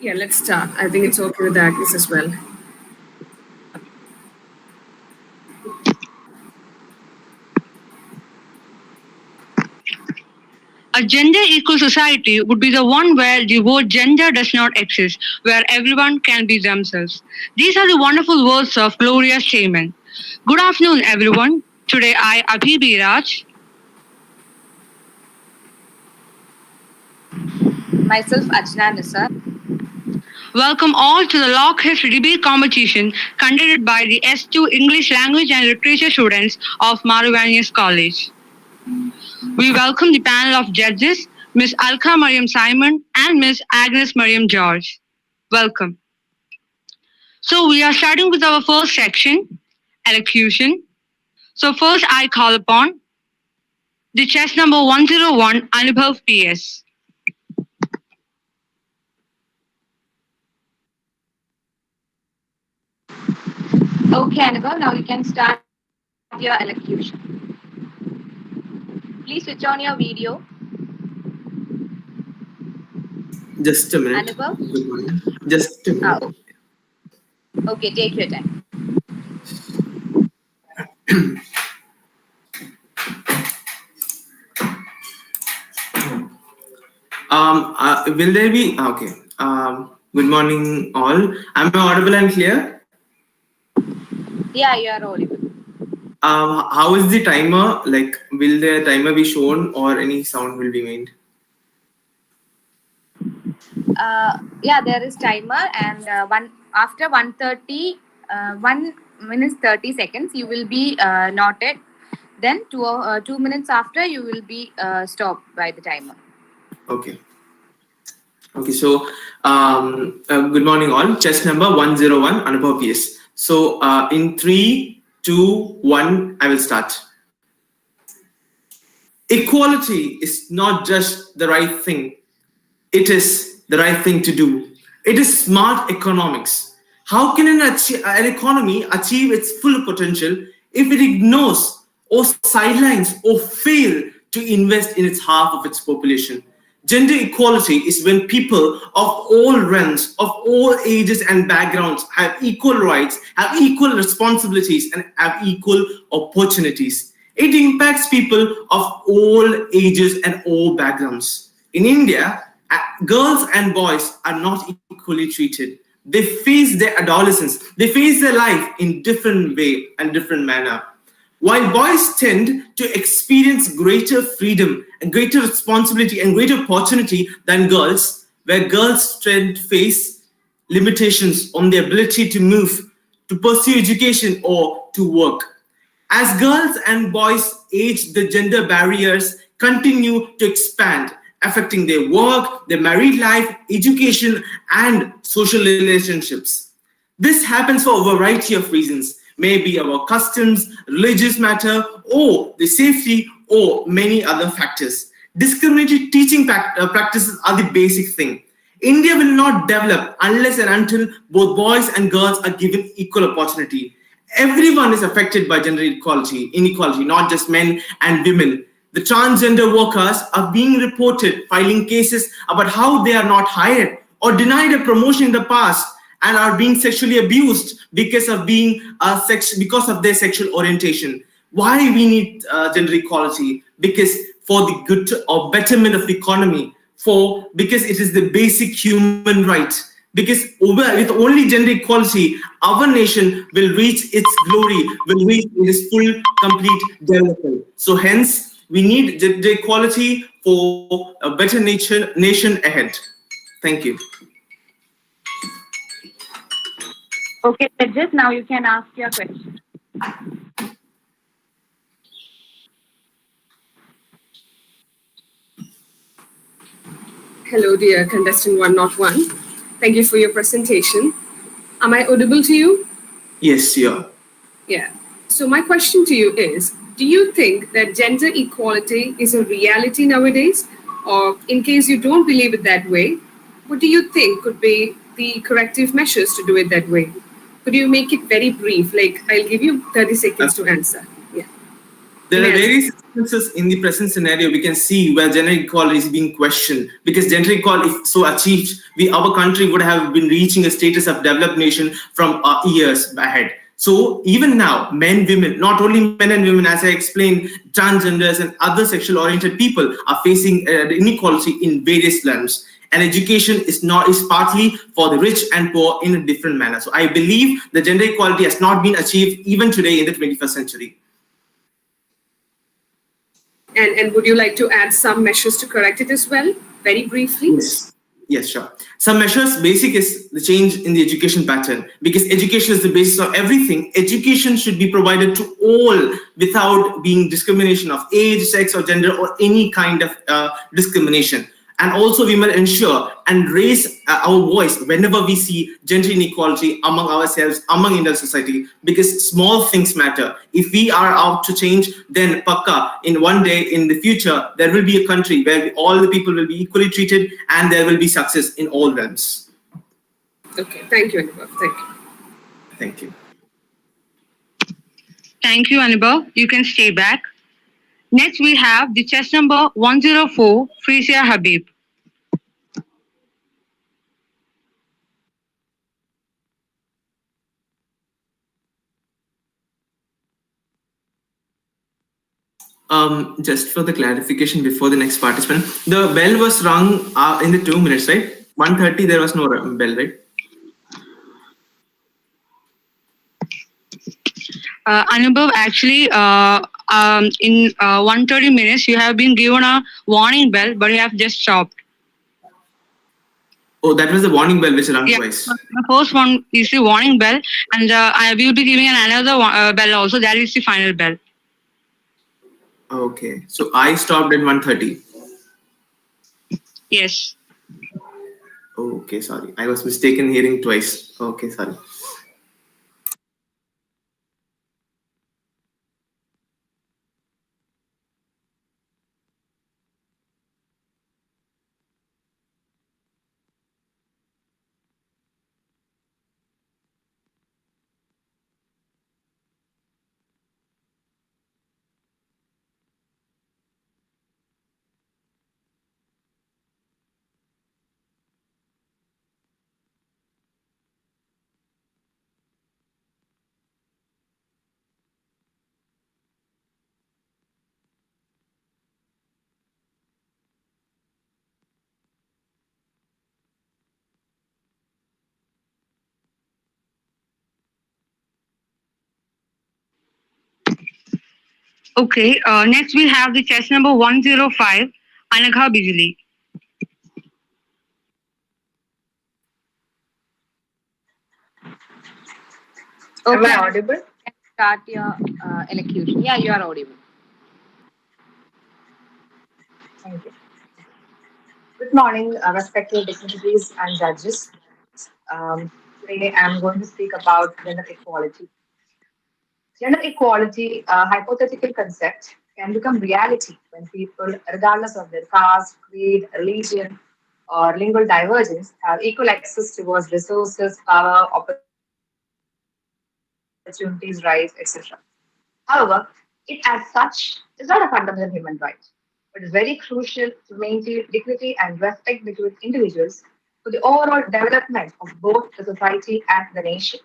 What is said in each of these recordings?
Yeah, let's start. I think it's okay with Agnes as well. A gender equal society would be the one where the word gender does not exist, where everyone can be themselves. These are the wonderful words of Gloria's statement. Good afternoon, everyone. Today I, Abhi Biraj, Myself, Ajna Nisa. welcome all to the Law History Debate Competition conducted by the S2 English Language and Literature students of MARIYA College. We welcome the panel of judges, Ms. ALKA MARIAM Simon and Ms. AGNUS MARIAM George. Welcome. So we are starting with our first section, elocution. So first I call upon the chess number 101, Anubhav PS. Okay, Annabelle, now you can start your elocution. Please switch on your video. Just a minute. Annabelle? Good morning. Just a minute. Okay, take your time. Will there be okay? Good morning, all. Am I audible and clear? Yeah, you are audible. How is the timer? Like, will the timer be shown or any sound will be made? Yeah, there is timer, and after 1:30, 1 minute 30 seconds, you will be noted. Then 2 minutes after, you will be stopped by the timer. Okay. Okay. So, good morning, all. Chess number 101, Anubhav PS. So, in 3, 2, 1, I will start. Equality is not just the right thing. It is the right thing to do. It is smart economics. How can an economy achieve its full potential if it ignores or sidelines or fail to invest in its half of its population? Gender equality is when people of all ranks, of all ages and backgrounds have equal rights, have equal responsibilities, and have equal opportunities. It impacts people of all ages and all backgrounds. In India, girls and boys are not equally treated. They face their adolescence, they face their life in different way and different manner. While boys tend to experience greater freedom and greater responsibility and greater opportunity than girls, where girls tend to face limitations on their ability to move, to pursue education or to work. As girls and boys age, the gender barriers continue to expand, affecting their work, their married life, education, and social relationships. This happens for a variety of reasons. Maybe our customs, religious matter, or the safety, or many other factors. Discriminatory teaching practices are the basic thing. India will not develop unless and until both boys and girls are given equal opportunity. Everyone is affected by gender inequality, not just men and women. The transgender workers are being reported filing cases about how they are not hired or denied a promotion in the past and are being sexually abused because of because of their sexual orientation. Why we need gender equality? Because for the good or betterment of the economy, because it is the basic human right. Because with only gender equality, our nation will reach its glory, will reach its full, complete development. So hence, we need gender equality for a better nation ahead. Thank you. Okay, judges, now you can ask your question. Hello, dear contestant 101. Thank you for your presentation. Am I audible to you? Yes, you are. Yeah. So my question to you is, do you think that gender equality is a reality nowadays? Or in case you don't believe it that way, what do you think could be the corrective measures to do it that way? Could you make it very brief? Like, I'll give you 30 seconds to answer. Yeah. There are Yes. various instances in the present scenario we can see where gender equality is being questioned, because gender equality, if so achieved, our country would have been reaching a status of developed nation from years ahead. So even now, men, women, not only men and women, as I explained, transgenders and other sexual oriented people are facing inequality in various realms. And education is partly for the rich and poor in a different manner. So I believe the gender equality has not been achieved even today in the 21st century. And would you like to add some measures to correct it as well, very briefly? Yes. Yes, sure. Some measures, basic is the change in the education pattern, because education is the basis of everything. Education should be provided to all without being discrimination of age, sex, or gender, or any kind of discrimination. And also, we must ensure and raise our voice whenever we see gender inequality among ourselves, among Indian society, because small things matter. If we are out to change, then pakka, in one day in the future, there will be a country where all the people will be equally treated and there will be success in all realms. Okay, thank you, Anubhav. Thank you. Thank you. Thank you, Anubhav. You can stay back. Next, we have the chess number 104, Frisia Habib. Just for the clarification before the next participant, the bell was rung in the 2 minutes, right? 1:30, there was no bell, right? Anubhav, actually, in 130 minutes, you have been given a warning bell, but you have just stopped. Oh, that was the warning bell which rang Yeah, twice. the first one is the warning bell, and I will be giving another bell also. That is the final bell. Okay, so I stopped at 1:30. Yes. Okay, sorry. I was mistaken hearing twice. Okay, sorry. Okay. Next, we have the chess number 105, Anagha Bijli. Am Okay, I Anand, audible? Start your elocution. Yeah, you are audible. thank you. Good morning, respected dignitaries and judges. Today I'm going to speak about gender equality. Gender equality, a hypothetical concept, can become reality when people, regardless of their caste, creed, religion, or lingual divergence, have equal access towards resources, power, opportunities, rights, etc. However, it as such is not a fundamental human right. It is very crucial to maintain dignity and respect between individuals for the overall development of both the society and the nation.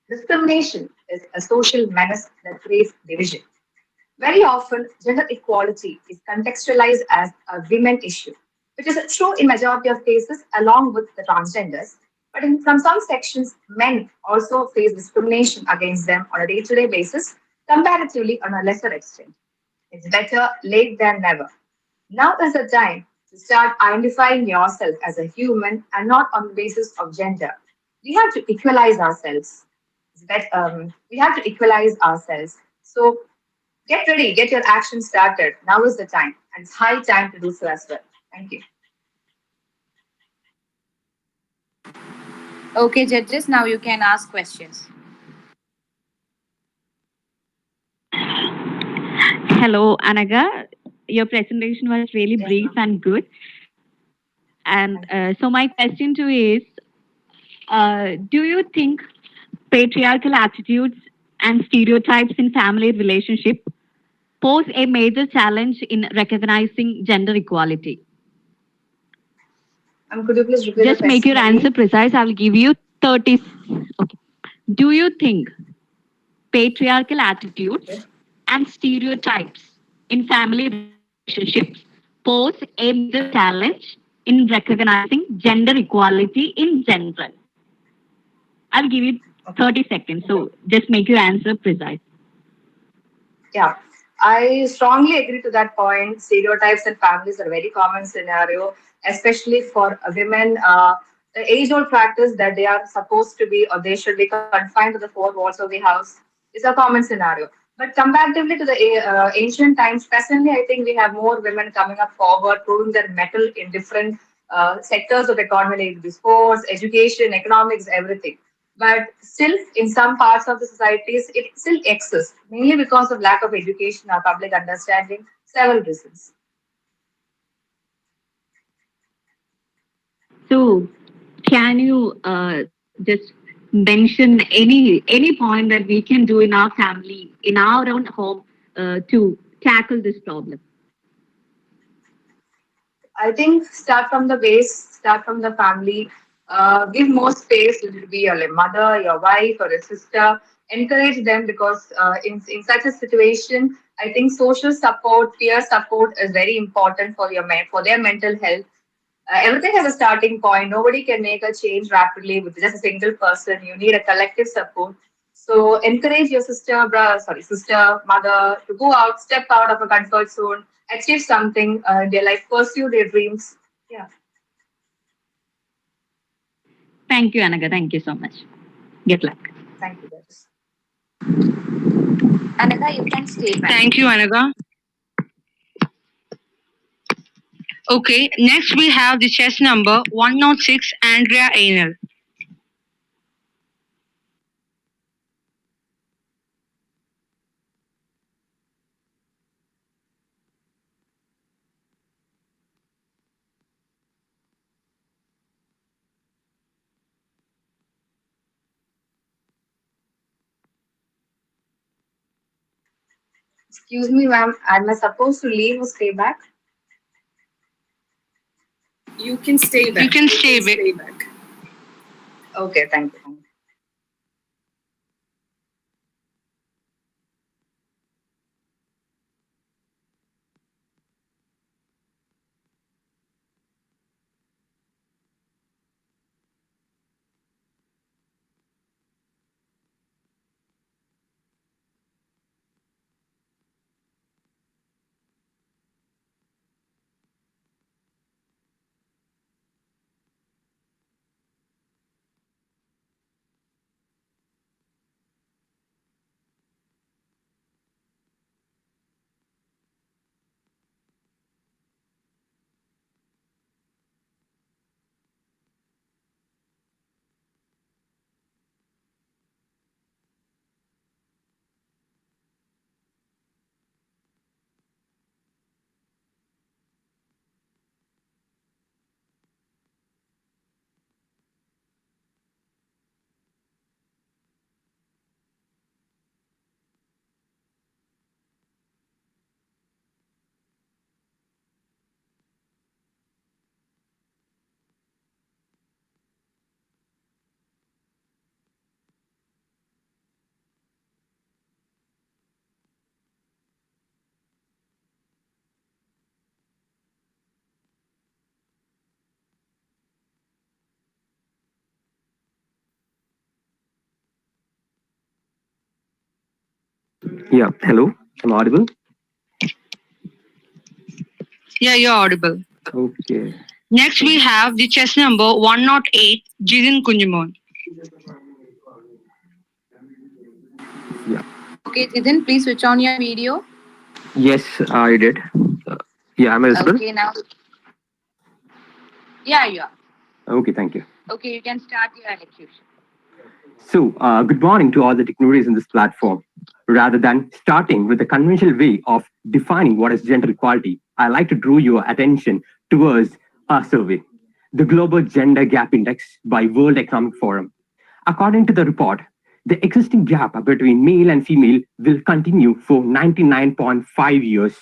Discrimination is a social menace that creates division. Very often, gender equality is contextualized as a women issue, which is true in majority of cases along with the transgenders. But from some sections, men also face discrimination against them on a day-to-day basis, comparatively on a lesser extent. It's better late than never. Now is the time to start identifying yourself as a human and not on the basis of gender. We have to equalize ourselves. We have to equalize ourselves. So get ready, get your action started. Now is the time, and it's high time to do so as well. Thank you. Okay, judges, now you can ask questions. Hello, Anaga. Your presentation was really Yes, brief ma'am. and good. And Thank you. so, my question to you is do you think patriarchal attitudes and stereotypes in family relationship pose a major challenge in recognizing gender equality? Could you please repeat the Just make question your answer again? precise. I will give you 30. Okay. Do you think patriarchal attitudes Okay. and stereotypes in family relationships pose a major challenge in recognizing gender equality in general? I'll give you Okay. 30 seconds. So just make your answer precise. Yeah, I strongly agree to that point. Stereotypes and families are a very common scenario, especially for women. The age-old practice that they are supposed to be or they should be confined to the four walls of the house is a common scenario. But comparatively to the ancient times, presently, I think we have more women coming up forward, proving their mettle in different sectors of economy, like the sports, education, economics, everything. But still, in some parts of the societies, it still exists, mainly because of lack of education or public understanding, several reasons. So can you just mention any point that we can do in our family, in our own home, to tackle this problem? I think start from the base, start from the family, give more space to be your mother, your wife, or a sister. Encourage them because in such a situation, I think social support, peer support is very important for for their mental health. Everything has a starting point. Nobody can make a change rapidly with just a single person. You need a collective support. So encourage your sister, brother, sorry, sister, mother to go out, step out of a comfort zone, achieve something in their life, pursue their dreams. Yeah, Thank you, Anaga. Thank you so much. Good luck. thank you, guys. Anaka, you can stay back. Thank you, Anaga. Okay, next we have the chess number 106, Andrea Anel. Excuse me, ma'am. Am I supposed to leave or stay back? You can stay You back. can stay back. Okay, thank you. Yeah, hello. I'm audible. Yeah, you're audible. Okay. Next we have the chess number 108, Jidin Kunjumon. Yeah. Okay, Jidin, please switch on your video. Yes, I did. Yeah, am I visible? Okay, now. Yeah, you are. Okay, thank you. Okay, you can start your elocution. So, good morning to all the technologies in this platform. Rather than starting with the conventional way of defining what is gender equality, I like to draw your attention towards a survey, the Global Gender Gap Index by World Economic Forum. According to the report, the existing gap between male and female will continue for 99.5 years.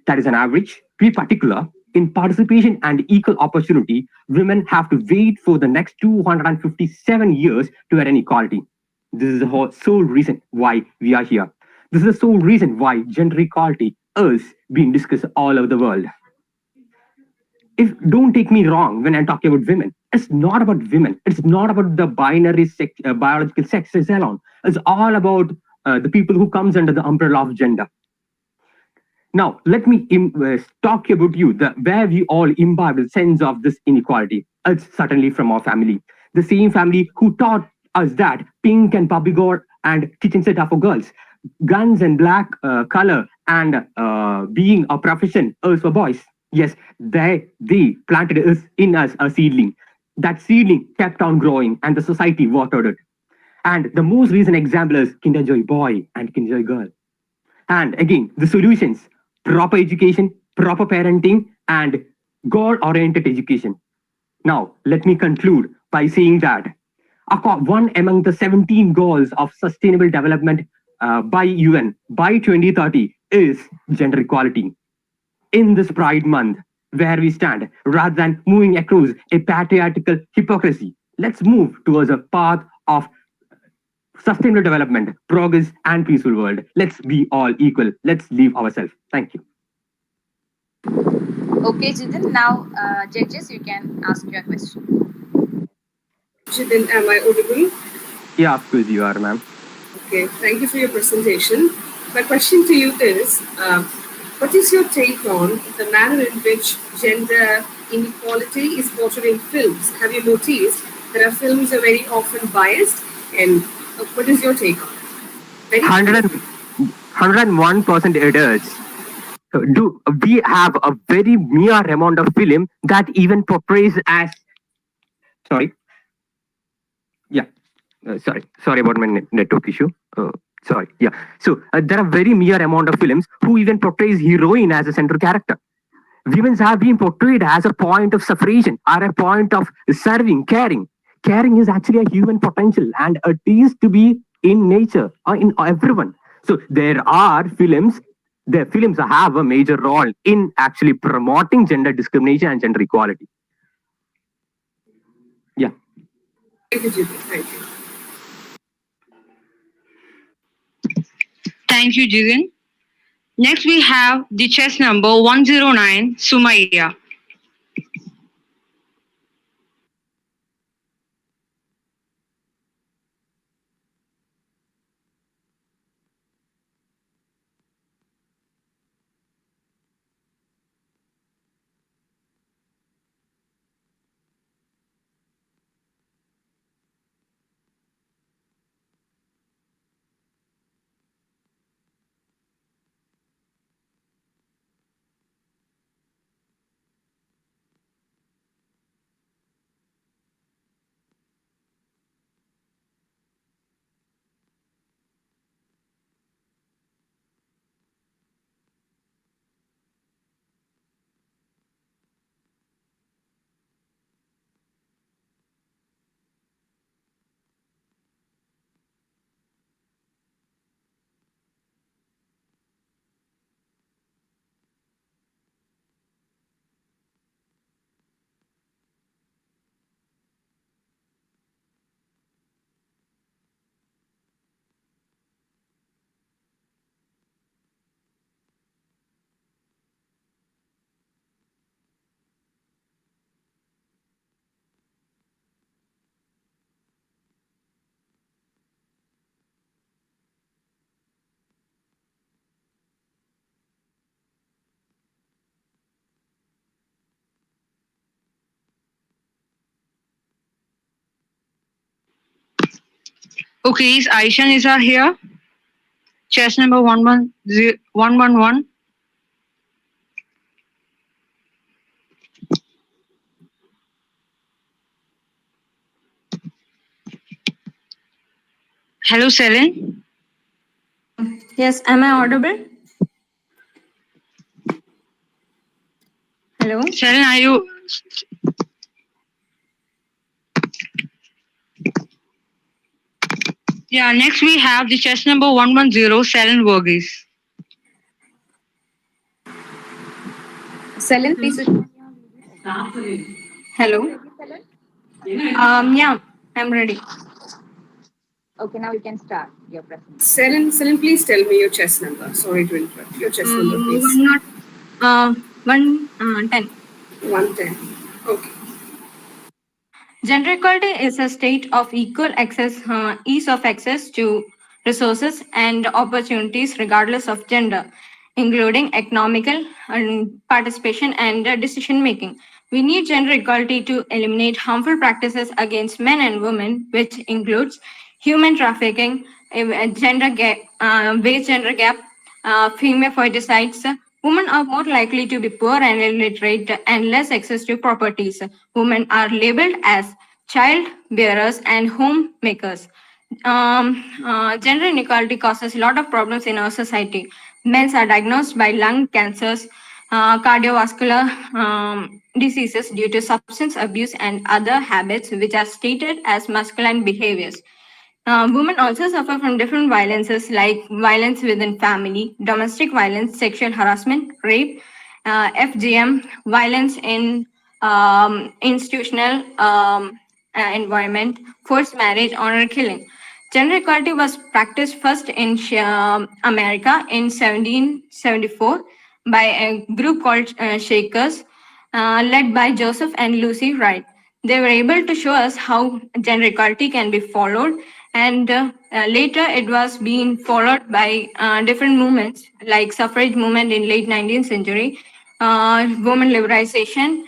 That is an average. To be particular, in participation and equal opportunity, women have to wait for the next 257 years to attain equality. This is the sole reason why we are here. This is the sole reason why gender equality is being discussed all over the world. If don't take me wrong when I'm talking about women, it's not about women. It's not about the binary biological sexes alone. It's all about the people who comes under the umbrella of gender. Now, let me talk about you, where we all imbibe the sense of this inequality. It's certainly from our family. The same family who taught us that pink and puppy gore and kitchen set are for girls, guns and black color and being a profession is for boys. Yes, they planted in us a seedling. That seedling kept on growing and the society watered it. And the most recent example is Kinder Joy boy and Kinder Joy girl. And again, the solutions: proper education, proper parenting, and goal-oriented education. Now, let me conclude by saying that one among the 17 goals of sustainable development by UN by 2030 is gender equality. In this Pride Month, where we stand, rather than moving across a patriarchal hypocrisy, let's move towards a path of sustainable development, progress, and peaceful world. Let's be all equal. Let's leave ourselves. Thank you. Okay, Jitin. Now, judges, you can ask your question. Jiten, am I audible? Yeah, of course you are, ma'am. Okay, thank you for your presentation. My question to you is, what is your take on the manner in which gender inequality is portrayed in films? Have you noticed that our films are very often biased? And what is your take on it? 101% it is. Do we have a very mere amount of film that even portrays as sorry about my network issue. So there are very mere amount of films who even portrays heroine as a central character. Women have been portrayed as a point of suffragation or a point of serving, caring. Caring is actually a human potential and it is to be in nature or in everyone. So there are films. The films have a major role in actually promoting gender discrimination and gender equality. Yeah. Thank you, Jiten. Thank you. Thank you, Jitin. Next, we have the chess number 109, Sumaya. Okay, is Aisha Nisa here? Chess number 111. Hello, Selin. Yes, am I audible? Hello? Selin, are you? Yeah, next we have the chess number 110, Selen Verghese. Selin, please. Hello. Yeah, I'm ready. Okay, now you can start your presentation. Selin, please tell me your chess number. Sorry to interrupt. Your chess number, please. 110. 110. Okay. Gender equality is a state of equal access, ease of access to resources and opportunities regardless of gender, including economical participation and decision making. We need gender equality to eliminate harmful practices against men and women, which includes human trafficking, wage gender gap, female foeticides. Women are more likely to be poor and illiterate and less access to properties. Women are labeled as child bearers and homemakers. Gender inequality causes a lot of problems in our society. Men are diagnosed by lung cancers, cardiovascular diseases due to substance abuse and other habits which are stated as masculine behaviors. Women also suffer from different violences like violence within family, domestic violence, sexual harassment, rape, FGM, violence in institutional environment, forced marriage, honor killing. Gender equality was practiced first in America in 1774 by a group called Shakers, led by Joseph and Lucy Wright. They were able to show us how gender equality can be followed, and later it was being followed by different movements like suffrage movement in late 19th century, women liberalization,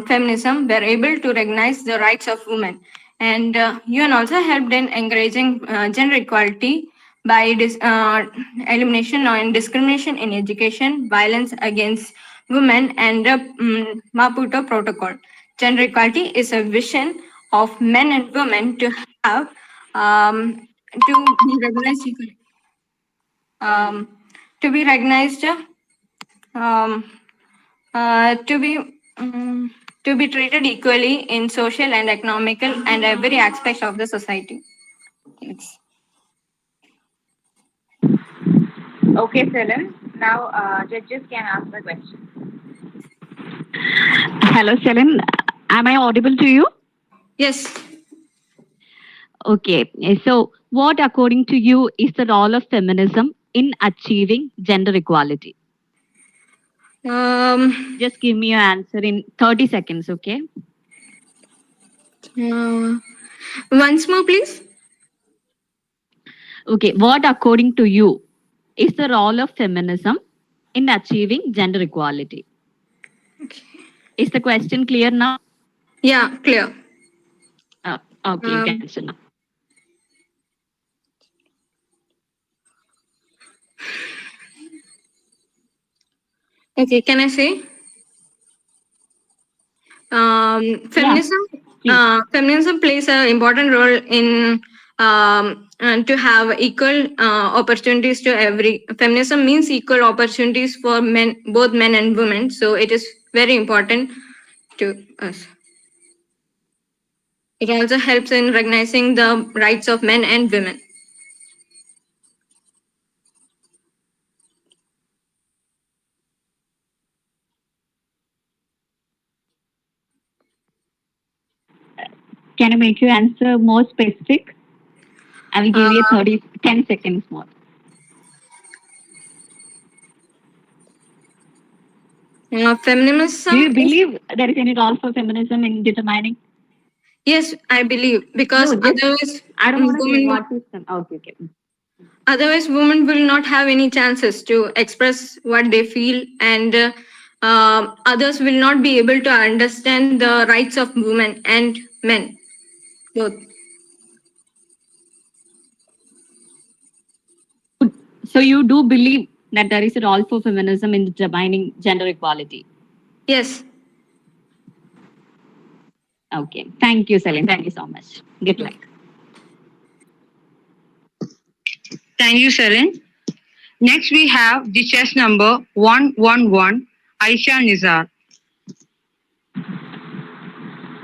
feminism were able to recognize the rights of women. And UN also helped in encouraging gender equality by elimination and discrimination in education, violence against women, and the Maputo Protocol. Gender equality is a vision of men and women to have to be recognized equally. To be recognized, um, to be to be treated equally in social and economical and every aspect of the society. Thanks. Okay, Selin. Now judges can ask the question. Hello, Selen. Am I audible to you? Yes. Okay. So, what, according to you, is the role of feminism in achieving gender equality? Just give me your answer in 30 seconds, okay? Once more, please. Okay. What, according to you, is the role of feminism in achieving gender equality? Okay. Is the question clear now? Yeah, clear. Okay, you can answer now. Okay, can I say? Feminism. Feminism plays an important role in to have equal opportunities to every. Feminism means equal opportunities for men, both men and women. So it is very important to us. It also helps in recognizing the rights of men and women. Can I make your answer more specific? I will give you 10 seconds more. Feminism. Do you believe there is any role for feminism in determining? Yes, I believe, because otherwise, I don't want to say women, what is okay. otherwise women will not have any chances to express what they feel, and others will not be able to understand the rights of women and men both. So you do believe that there is a role for feminism in determining gender equality? Yes. Okay. Thank you, Selin. Thank you so much. Good luck. Thank you, Selen. Next, we have the chess number 111, Aisha Nizar.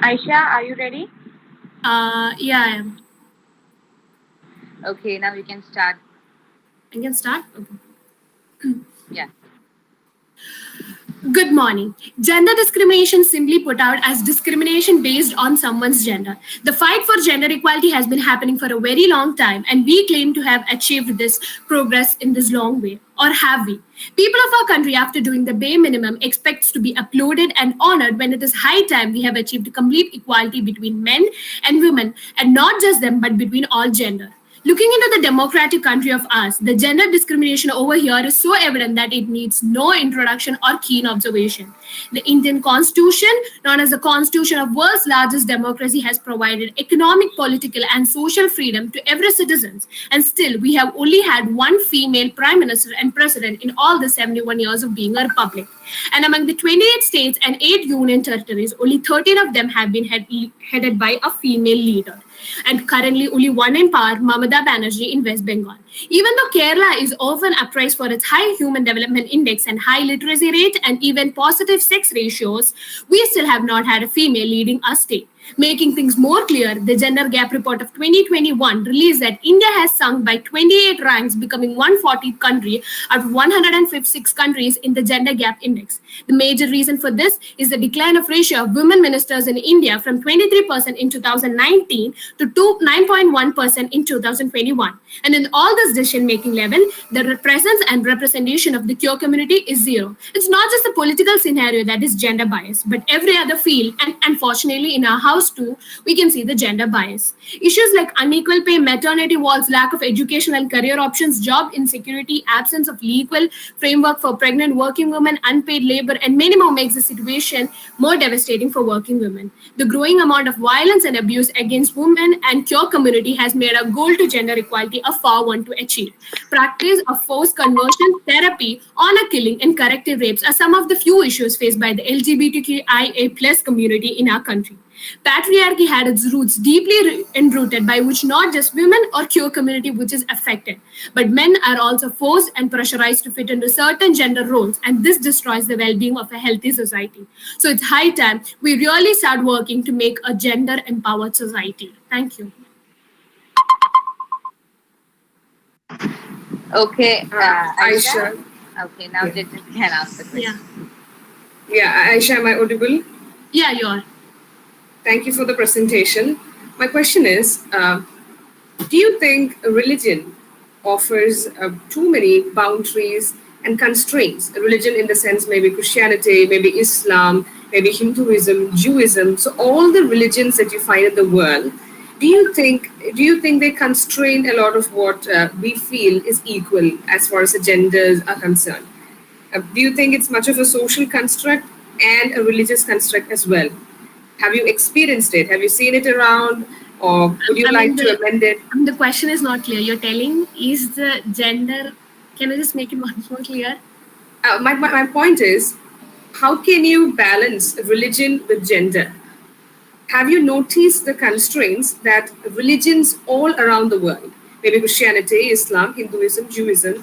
Aisha, are you ready? Yeah, I am. Okay, now you can start. I can start? Okay. Yeah. Good morning. Gender discrimination, simply put out as discrimination based on someone's gender. The fight for gender equality has been happening for a very long time, and we claim to have achieved this progress in this long way. Or have we? People of our country, after doing the bare minimum, expects to be applauded and honored when it is high time we have achieved complete equality between men and women, and not just them, but between all gender. Looking into the democratic country of ours, the gender discrimination over here is so evident that it needs no introduction or keen observation. The Indian Constitution, known as the Constitution of world's largest democracy, has provided economic, political, and social freedom to every citizen. And still, we have only had one female prime minister and president in all the 71 years of being a republic. And among the 28 states and 8 union territories, only 13 of them have been headed by a female leader. And currently, only one in power, Mamata Banerjee in West Bengal. Even though Kerala is often appraised for its high Human Development Index and high literacy rate and even positive sex ratios, we still have not had a female leading our state. Making things more clear, the Gender Gap Report of 2021 released that India has sunk by 28 ranks, becoming 140th country out of 156 countries in the Gender Gap Index. The major reason for this is the decline of ratio of women ministers in India from 23% in 2019 to 9.1% in 2021. And in all this decision-making level, the presence and representation of the queer community is zero. It's not just the political scenario that is gender biased, but every other field, and unfortunately in our house too, we can see the gender bias. Issues like unequal pay, maternity walls, lack of education and career options, job insecurity, absence of legal framework for pregnant working women, unpaid labor, and many more makes the situation more devastating for working women. The growing amount of violence and abuse against women and queer community has made a goal to gender equality a far one to achieve. Practice of forced conversion, therapy, honor killing, and corrective rapes are some of the few issues faced by the LGBTQIA+ community in our country. Patriarchy had its roots deeply enrooted by which not just women or queer community which is affected, but men are also forced and pressurized to fit into certain gender roles, and this destroys the well-being of a healthy society. So it's high time we really start working to make a gender-empowered society. Thank you. Okay, Aisha. Okay, now Yeah. judges can ask the question. Yeah. Aisha, am I audible? Yeah, you are. Thank you for the presentation. My question is, do you think religion offers too many boundaries and constraints? Religion in the sense maybe Christianity, maybe Islam, maybe Hinduism, Judaism, so all the religions that you find in the world, do you think they constrain a lot of what we feel is equal as far as the genders are concerned? Do you think it's much of a social construct and a religious construct as well? Have you experienced it? Have you seen it around? Or would you like to amend it? The question is not clear. You're telling, is the gender, can I just make it much more clear? My point is, how can you balance religion with gender? Have you noticed the constraints that religions all around the world, maybe Christianity, Islam, Hinduism, Judaism,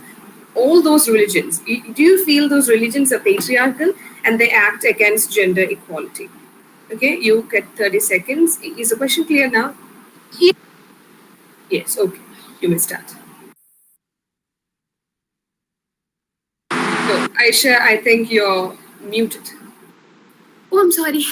all those religions, do you feel those religions are patriarchal and they act against gender equality? Okay, you get 30 seconds. Is the question clear now? Yes, okay. You may start. So, Aisha, I think you're muted. Oh, I'm sorry.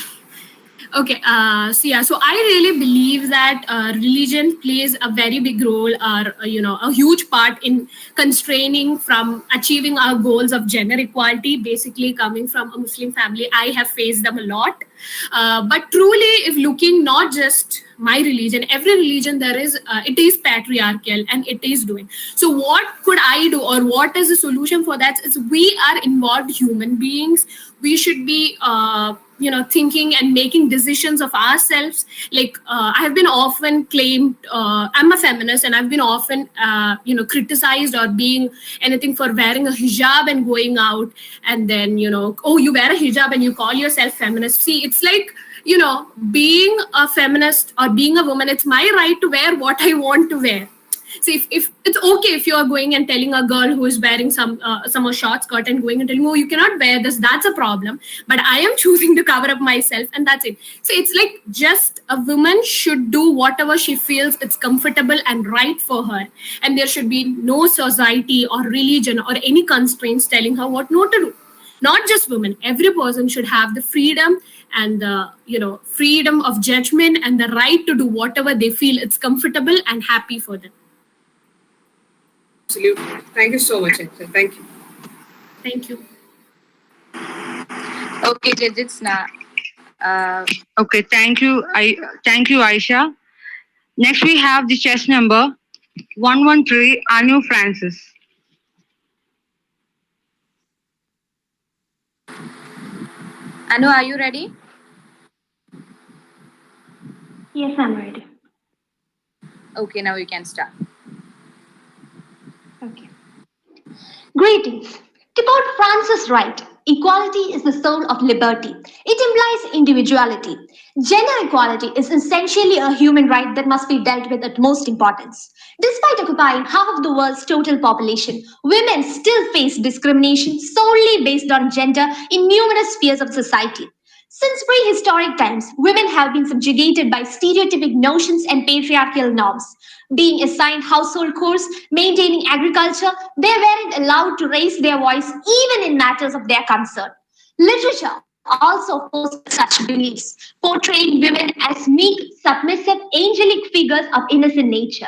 Okay, so I really believe that religion plays a very big role, or a huge part in constraining from achieving our goals of gender equality. Basically, coming from a Muslim family, I have faced them a lot. But truly, if looking not just my religion, every religion there is, it is patriarchal and it is doing. So what could I do, or what is the solution for that? Is we are involved human beings. We should be thinking and making decisions of ourselves. Like I have been often claimed I'm a feminist, and I've been often criticized or being anything for wearing a hijab and going out, and then oh, you wear a hijab and you call yourself feminist. See, it's like being a feminist or being a woman, it's my right to wear what I want to wear. See, if it's okay if you're going and telling a girl who is wearing some short skirt and going and telling, oh, you cannot wear this, that's a problem. But I am choosing to cover up myself, and that's it. So it's like just a woman should do whatever she feels it's comfortable and right for her, and there should be no society or religion or any constraints telling her what not to do. Not just women, every person should have the freedom and the freedom of judgment and the right to do whatever they feel it's comfortable and happy for them. Absolutely. Thank you so much, Aisha. Thank you. Thank you. Okay, judges now. Okay, thank you. Thank you, Aisha. Next, we have the chess number 113, Anu Francis. Anu, are you ready? Yes, I'm ready. Okay, now you can start. Okay. Greetings. To quote Francis Wright, equality is the soul of liberty. It implies individuality. Gender equality is essentially a human right that must be dealt with at most importance. Despite occupying half of the world's total population, women still face discrimination solely based on gender in numerous spheres of society. Since prehistoric times, women have been subjugated by stereotypic notions and patriarchal norms. Being assigned household chores, maintaining agriculture, they weren't allowed to raise their voice even in matters of their concern. Literature also fosters such beliefs, portraying women as meek, submissive, angelic figures of innocent nature.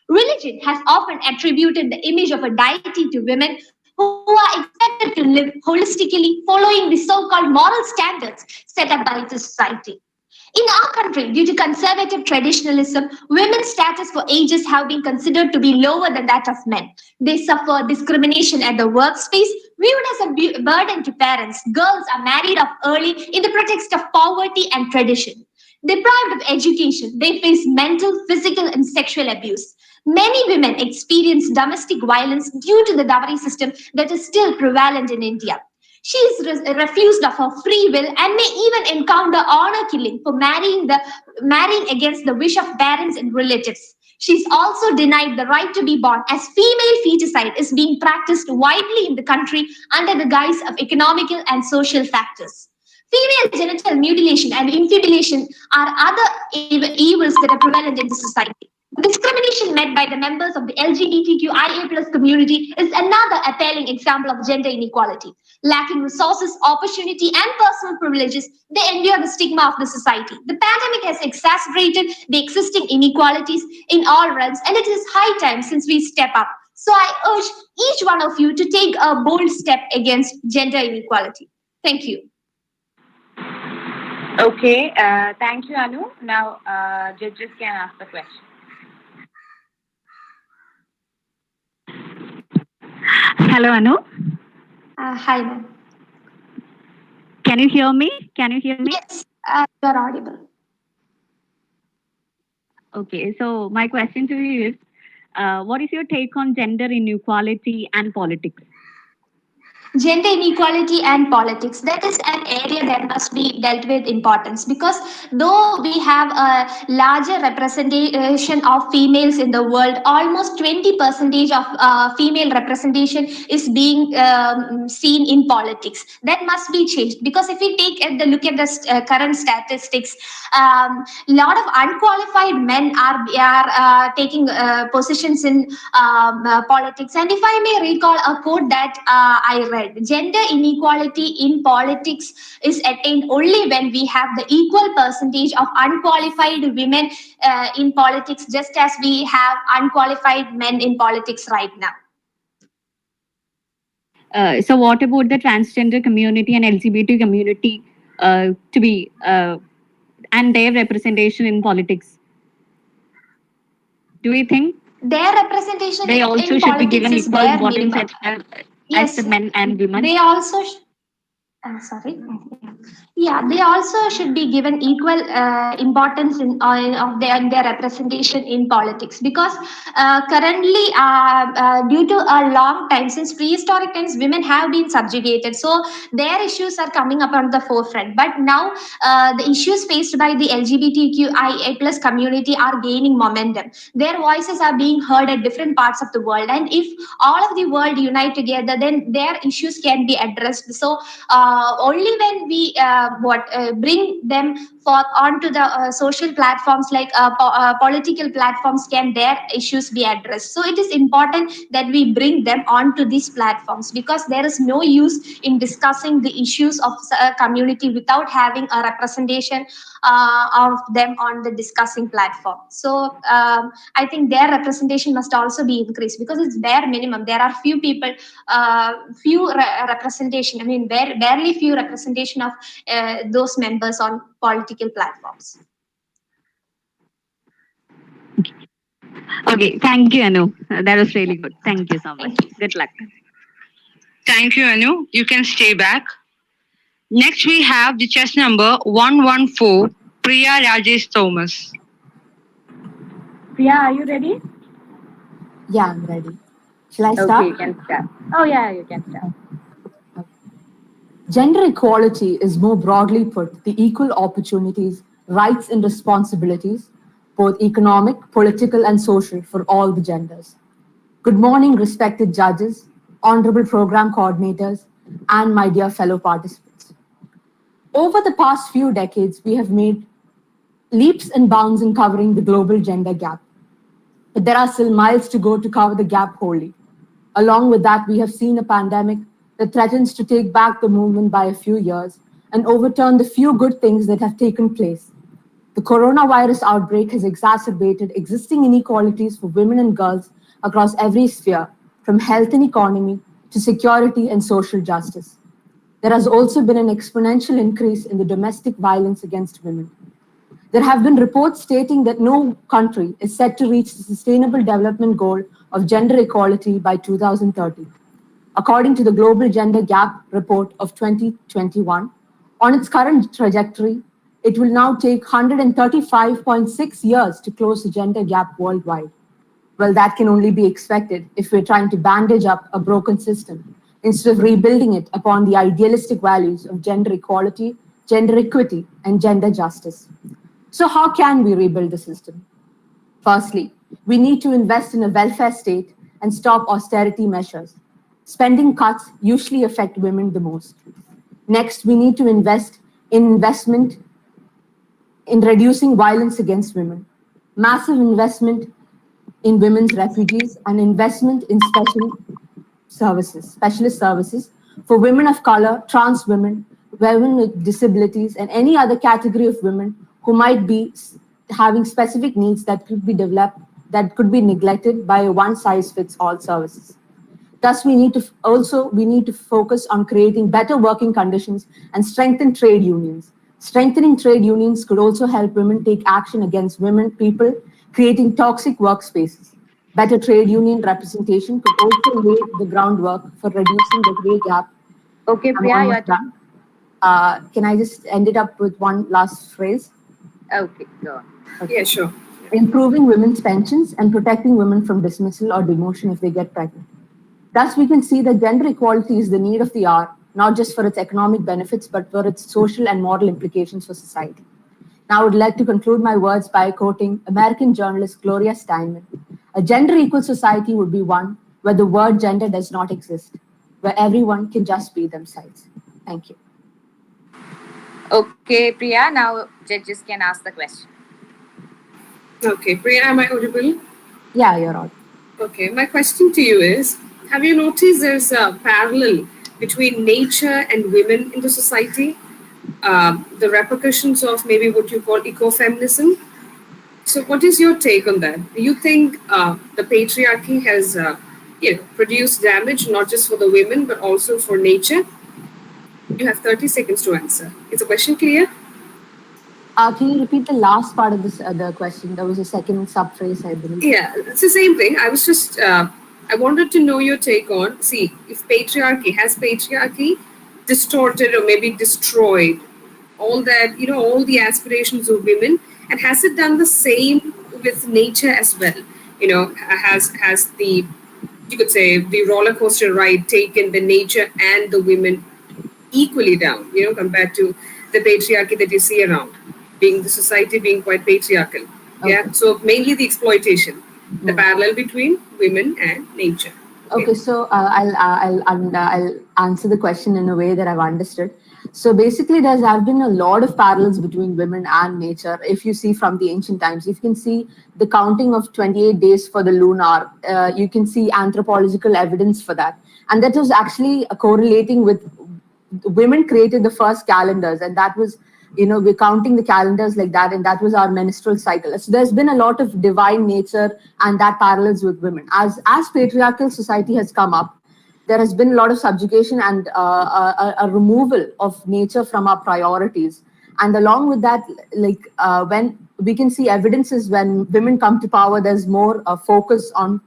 Religion has often attributed the image of a deity to women who are expected to live holistically, following the so-called moral standards set up by the society. In our country, due to conservative traditionalism, women's status for ages have been considered to be lower than that of men. They suffer discrimination at the workspace, viewed as a burden to parents. Girls are married off early in the pretext of poverty and tradition. Deprived of education, they face mental, physical, and sexual abuse. Many women experience domestic violence due to the dowry system that is still prevalent in India. She is refused of her free will and may even encounter honor killing for marrying against the wish of parents and relatives. She is also denied the right to be born, as female feticide is being practiced widely in the country under the guise of economical and social factors. Female genital mutilation and infibulation are other evils that are prevalent in the society. Discrimination met by the members of the LGBTQIA+ community is another appalling example of gender inequality. Lacking resources, opportunity, and personal privileges, they endure the stigma of the society. The pandemic has exacerbated the existing inequalities in all realms, and it is high time since we step up. So I urge each one of you to take a bold step against gender inequality. Thank you. Okay, thank you, Anu. Now, judges can ask the question. Hello, Anu. Hi, ma'am. Can you hear me? Can you hear me? Yes, you are audible. Okay, so my question to you is, what is your take on gender inequality and politics? Gender inequality and politics, that is an area that must be dealt with importance, because though we have a larger representation of females in the world, almost 20% of female representation is being seen in politics. That must be changed, because if we take a look at the current statistics, a lot of unqualified men are taking positions in politics. And if I may recall a quote that I read, gender inequality in politics is attained only when we have the equal percentage of unqualified women in politics, just as we have unqualified men in politics right now. So what about the transgender community and LGBT community to be and their representation in politics? Do you think their representation they also in should be given politics is equal bare importance minimum? as the men and women? They also. Sorry. Yeah, they also should be given equal importance of their representation in politics, because currently, due to a long time, since prehistoric times, women have been subjugated, so their issues are coming up on the forefront. But now, the issues faced by the LGBTQIA plus community are gaining momentum. Their voices are being heard at different parts of the world, and if all of the world unite together, then their issues can be addressed. So only when we bring them for onto the social platforms, like political platforms, can their issues be addressed. So it is important that we bring them onto these platforms, because there is no use in discussing the issues of a community without having a representation of them on the discussing platform. So I think their representation must also be increased, because it's bare minimum. There are few people, representation. I mean, barely few representation of those members on political platforms. Okay, thank you, Anu. That was really good. Thank you so much. Good luck. Thank you, Anu. You can stay back. Next, we have the chess number 114, Priya Rajesh Thomas. Priya, are you ready? Yeah, I'm ready. Shall I start? Okay, you can start. Oh, yeah, you can start. Gender equality is, more broadly put, the equal opportunities, rights, and responsibilities, both economic, political, and social, for all the genders. Good morning, respected judges, honorable program coordinators, and my dear fellow participants. Over the past few decades, we have made leaps and bounds in covering the global gender gap. But there are still miles to go to cover the gap wholly. Along with that, we have seen a pandemic that threatens to take back the movement by a few years and overturn the few good things that have taken place. The coronavirus outbreak has exacerbated existing inequalities for women and girls across every sphere, from health and economy to security and social justice. There has also been an exponential increase in the domestic violence against women. There have been reports stating that no country is set to reach the Sustainable Development Goal of gender equality by 2030. According to the Global Gender Gap Report of 2021, on its current trajectory, it will now take 135.6 years to close the gender gap worldwide. Well, that can only be expected if we're trying to bandage up a broken system instead of rebuilding it upon the idealistic values of gender equality, gender equity, and gender justice. So how can we rebuild the system? Firstly, we need to invest in a welfare state and stop austerity measures. Spending cuts usually affect women the most. Next, we need to invest in reducing violence against women, massive investment in women's refugees, and investment in specialist services for women of color, trans women, women with disabilities, and any other category of women who might be having specific needs that could be developed, that could be neglected by a one-size-fits-all services. Thus, we need to focus on creating better working conditions and strengthen trade unions. Strengthening trade unions could also help women take action against people creating toxic workspaces. Better trade union representation could also lay the groundwork for reducing the pay gap. Okay, Priya, your turn. Can I just end it up with one last phrase? Okay, go on. Okay. Yeah, sure. Improving women's pensions and protecting women from dismissal or demotion if they get pregnant. Thus, we can see that gender equality is the need of the hour, not just for its economic benefits, but for its social and moral implications for society. Now, I would like to conclude my words by quoting American journalist Gloria Steinem. A gender-equal society would be one where the word gender does not exist, where everyone can just be themselves. Thank you. Okay, Priya, now judges can ask the question. Okay, Priya, am I audible? Yeah, you're audible. Okay, my question to you is, have you noticed there's a parallel between nature and women in the society? The repercussions of maybe what you call ecofeminism. So what is your take on that? Do you think the patriarchy has produced damage not just for the women, but also for nature? You have 30 seconds to answer. Is the question clear? Can you repeat the last part of the question? There was a second subphrase, I believe. Yeah, it's the same thing. I was just, I wanted to know your take on, see, if patriarchy distorted or maybe destroyed all that, all the aspirations of women, and has it done the same with nature as well? Has the, you could say, the roller coaster ride taken the nature and the women equally down, compared to the patriarchy that you see around, being the society being quite patriarchal. Yeah. Okay. So mainly the exploitation, the parallel between women and nature. Okay, so I'll answer the question in a way that I've understood. So basically, have been a lot of parallels between women and nature. If you see from the ancient times, you can see the counting of 28 days for the lunar. You can see anthropological evidence for that, and that was actually correlating with women created the first calendars, and that was, we're counting the calendars like that, and that was our menstrual cycle. So there's been a lot of divine nature, and that parallels with women. As patriarchal society has come up, there has been a lot of subjugation and a removal of nature from our priorities. And along with that, when we can see evidences when women come to power, there's more focus on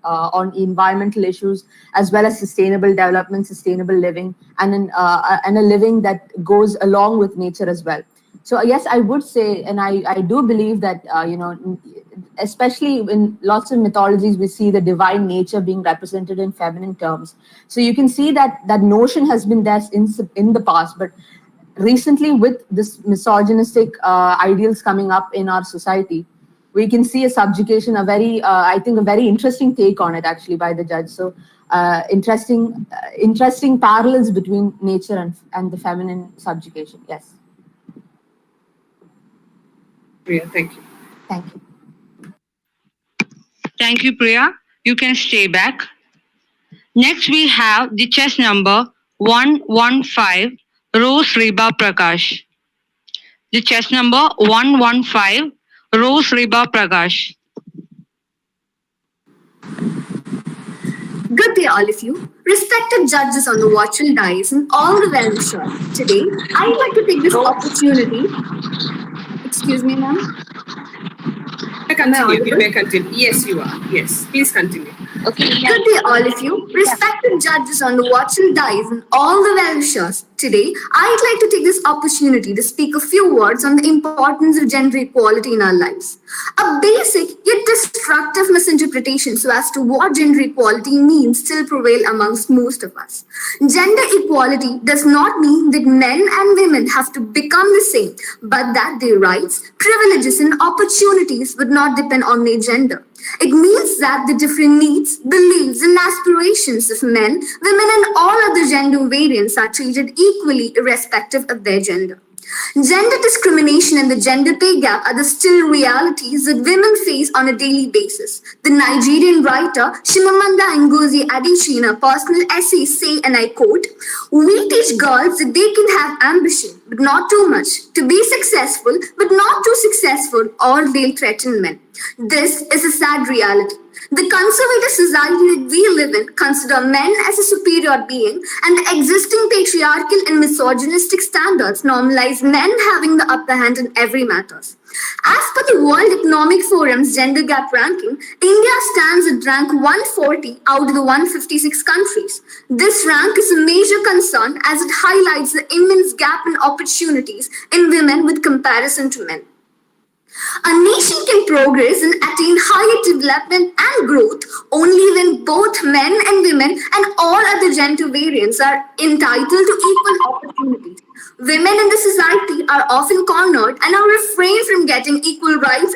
environmental issues as well as sustainable development, sustainable living, and a living that goes along with nature as well. So yes, I would say, and I do believe that especially in lots of mythologies, we see the divine nature being represented in feminine terms. So you can see that notion has been there in the past, but recently with this misogynistic ideals coming up in our society, we can see a subjugation, I think a very interesting take on it actually by the judge. So interesting parallels between nature and the feminine subjugation. Yes. Priya, thank you. Thank you. Thank you, Priya. You can stay back. Next, we have the chess number 115, Rose Reba Prakash. The chess number 115, Rose Reba Prakash. Good day, all of you. Respected judges on the virtual dais and all the well-wishers. Today, I'd like to take this opportunity. Excuse me, ma'am. You may continue. Yes, you are. Yes, please continue. Okay. Good day, all of you. Respected judges on the virtual dais and all the well-wishers. Today, I'd like to take this opportunity to speak a few words on the importance of gender equality in our lives. A basic yet destructive misinterpretation as to what gender equality means still prevail amongst most of us. Gender equality does not mean that men and women have to become the same, but that their rights, privileges, and opportunities would not depend on their gender. It means that the different needs, beliefs, and aspirations of men, women, and all other gender variants are treated equally irrespective of their gender. Gender discrimination and the gender pay gap are the still realities that women face on a daily basis. The Nigerian writer Chimamanda Ngozi Adichie in a personal essay say, and I quote, "We teach girls that they can have ambition, but not too much, to be successful, but not too successful, or they'll threaten men." This is a sad reality. The conservative society that we live in consider men as a superior being, and the existing patriarchal and misogynistic standards normalize men having the upper hand in every matter. As per the World Economic Forum's gender gap ranking, India stands at rank 140 out of the 156 countries. This rank is a major concern as it highlights the immense gap in opportunities in women with comparison to men. A nation can progress and attain higher development and growth only when both men and women and all other gender variants are entitled to equal opportunities. Women in the society are often cornered and are refrained from getting equal rights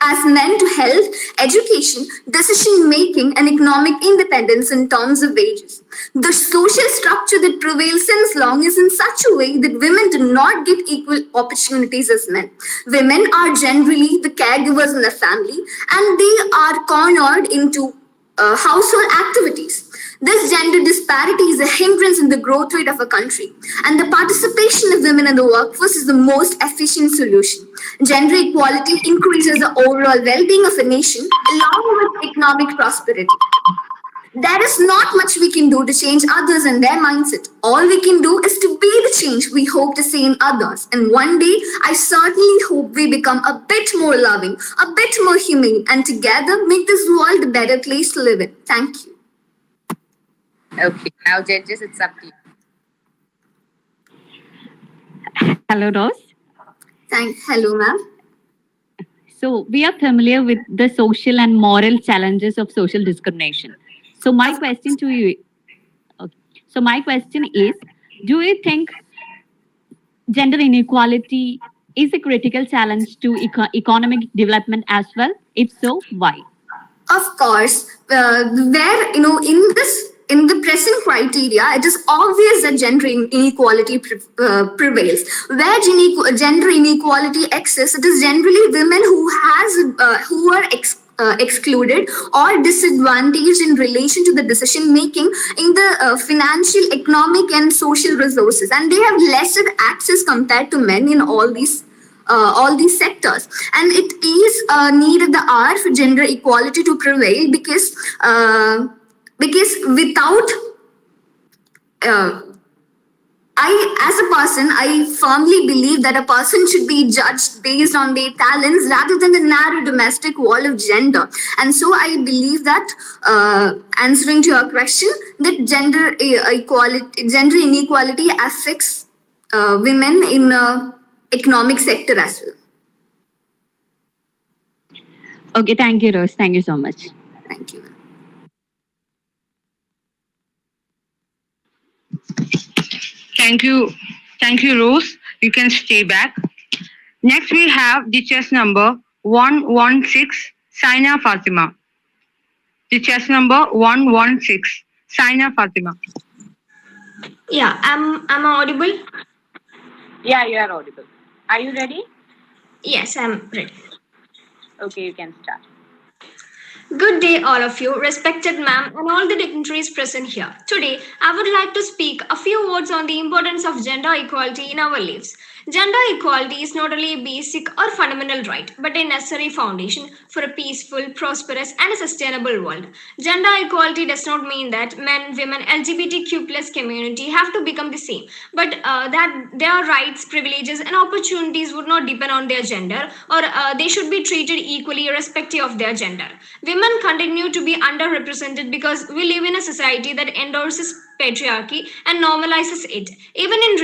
as men to health, education, decision making, and economic independence in terms of wages. The social structure that prevails since long is in such a way that women do not get equal opportunities as men. Women are generally the caregivers in the family, and they are cornered into household activities. This gender disparity is a hindrance in the growth rate of a country, and the participation of women in the workforce is the most efficient solution. Gender equality increases the overall well-being of a nation along with economic prosperity. There is not much we can do to change others and their mindset. All we can do is to be the change we hope to see in others. And one day, I certainly hope we become a bit more loving, a bit more humane, and together make this world a better place to live in. Thank you. Okay, now judges, it's up to you. Hello, Rose. Hello, ma'am. So we are familiar with the social and moral challenges of social discrimination. So my question to you, okay. So my question is, do you think gender inequality is a critical challenge to economic development as well? If so, why? Of course, where in the present criteria, it is obvious that gender inequality prevails. Where gender inequality exists, it is generally women who are excluded or disadvantaged in relation to the decision making in the financial, economic, and social resources, and they have lesser access compared to men in all these sectors. And it is needed the hour for gender equality to prevail, because without as a person, I firmly believe that a person should be judged based on their talents rather than the narrow domestic wall of gender. And so I believe that, answering to your question, that gender inequality affects women in economic sector as well. Okay, thank you, Rose. Thank you so much. Thank you. Thank you. Thank you, Rose. You can stay back. Next, we have the chess number 116, Saina Fatima. The chess number 116, Saina Fatima. Yeah, am I audible? Yeah, you are audible. Are you ready? Yes, I'm ready. Okay, you can start. Good day, all of you, respected ma'am, and all the dignitaries present here. Today, I would like to speak a few words on the importance of gender equality in our lives. Gender equality is not only a basic or fundamental right, but a necessary foundation for a peaceful, prosperous, and a sustainable world. Gender equality does not mean that men, women, LGBTQ plus community have to become the same, but that their rights, privileges, and opportunities would not depend on their gender, or they should be treated equally irrespective of their gender. Women continue to be underrepresented because we live in a society that endorses patriarchy and normalizes it. Even in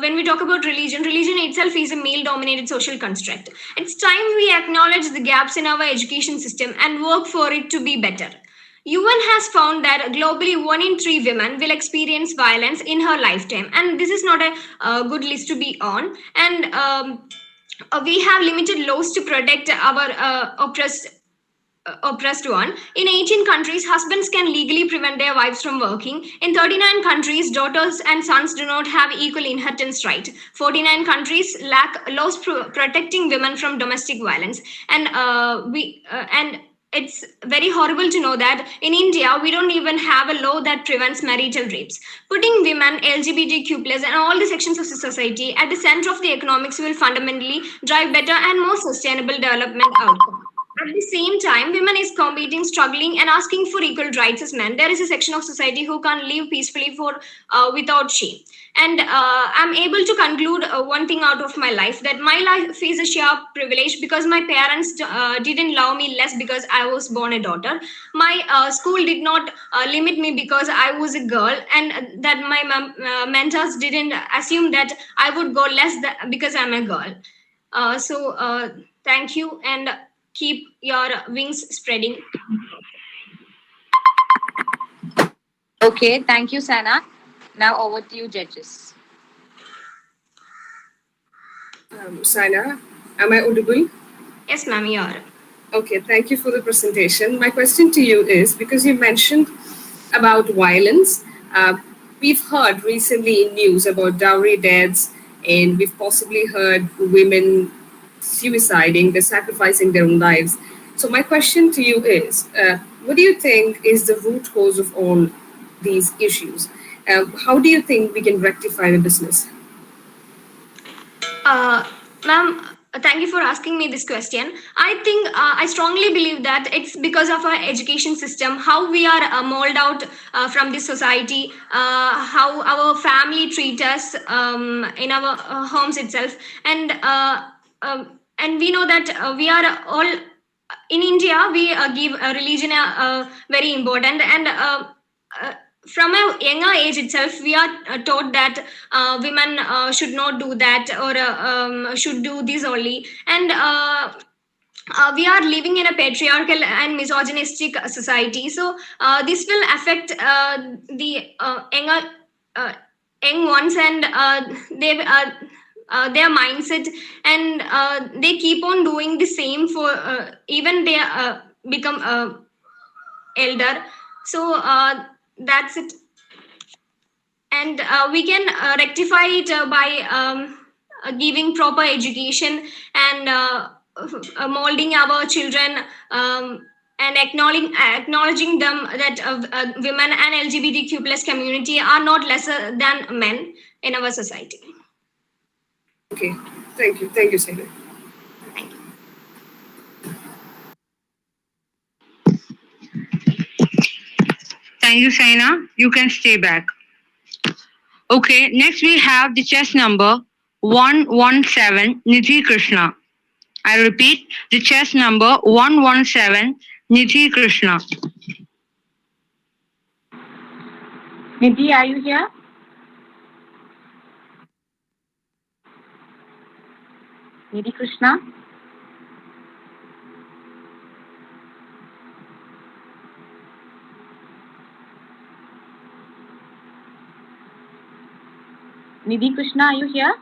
when we talk about religion itself is a male-dominated social construct. It's time we acknowledge the gaps in our education system and work for it to be better. UN has found that globally 1 in 3 women will experience violence in her lifetime, and this is not a good list to be on. And we have limited laws to protect our oppressed one. In 18 countries, husbands can legally prevent their wives from working. In 39 countries, daughters and sons do not have equal inheritance right. 49 countries lack laws protecting women from domestic violence. And it's very horrible to know that in India, we don't even have a law that prevents marital rapes. Putting women, LGBTQ plus, and all the sections of the society at the center of the economics will fundamentally drive better and more sustainable development outcomes. At the same time, women is competing, struggling, and asking for equal rights as men. There is a section of society who can't live peacefully without shame. And I'm able to conclude one thing out of my life, that my life is a sheer privilege because my parents didn't love me less because I was born a daughter. My school did not limit me because I was a girl, and that my mentors didn't assume that I would go less because I'm a girl. Thank you, and keep your wings spreading. Okay, thank you, Sana. Now over to you, judges. Sana, am I audible? Yes, ma'am, you are. Okay, thank you for the presentation. My question to you is, because you mentioned about violence, we've heard recently in news about dowry deaths, and we've possibly heard women suiciding, they're sacrificing their own lives. So my question to you is, what do you think is the root cause of all these issues? How do you think we can rectify the business? Ma'am, thank you for asking me this question. I think I strongly believe that it's because of our education system, how we are molded out from this society, how our family treat us in our homes itself, and we know that we are all in India. We give religion very important, and from a younger age itself, we are taught that women should not do that, or should do this only. And we are living in a patriarchal and misogynistic society. So this will affect the younger young ones, and their mindset, and they keep on doing the same for even they become elder. So that's it. And we can rectify it by giving proper education, and molding our children, and acknowledging them that women and LGBTQ plus community are not lesser than men in our society. Okay, thank you. Thank you, Saina. Thank you, Saina. You can stay back. Okay, next we have the chess number 117, Nidhi Krishna. I repeat, the chess number 117, Nidhi Krishna. Nidhi, are you here? Nidhi Krishna? Nidhi Krishna, are you here?